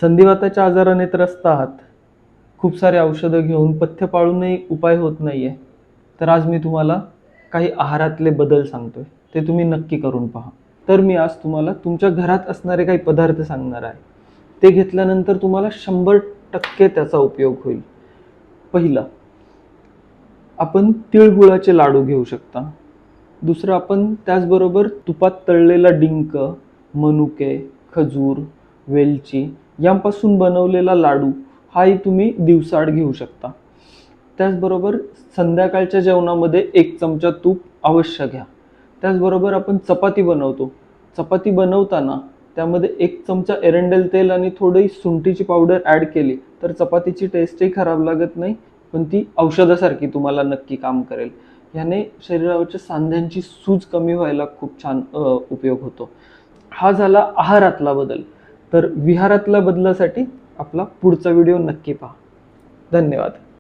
संधिवाताच्या आजाराने त्रस्त आहात, खूप सारे औषधं घेऊन पथ्य पाळूनही उपाय होत नाहीये, तर आज मी तुम्हाला काही आहारातले बदल सांगतोय, ते तुम्ही नक्की करून पहा. तर मी आज तुम्हाला तुमच्या घरात असणारे काही पदार्थ सांगणार आहे. ते घेतल्यानंतर तुम्हाला 100% त्याचा उपयोग होईल. पहिलं, आपण तिळगुळाचे लाडू घेऊ शकता. दुसरं, आपण त्याचबरोबर तुपात तळलेला डिंक, मनुके, खजूर, वेलची यांपासून बनवलेला लाडू हाही तुम्ही दिवसाआड घेऊ शकता. त्याचबरोबर संध्याकाळच्या जेवणामध्ये 1 चमचा तूप अवश्य घ्या. त्याचबरोबर आपण चपाती बनवतो. चपाती बनवताना त्यामध्ये 1 चमचा एरंडेल तेल आणि थोडी सुंठीची पावडर ॲड केली तर चपातीची टेस्टही खराब लागत नाही, पण ती औषधासारखी तुम्हाला नक्की काम करेल. ह्याने शरीरावरच्या सांध्यांची सूज कमी व्हायला खूप छान उपयोग होतो. हा झाला आहारातला बदल. तर विहारातल्या बदलासाठी आपला पुढचा व्हिडिओ नक्की पहा. धन्यवाद.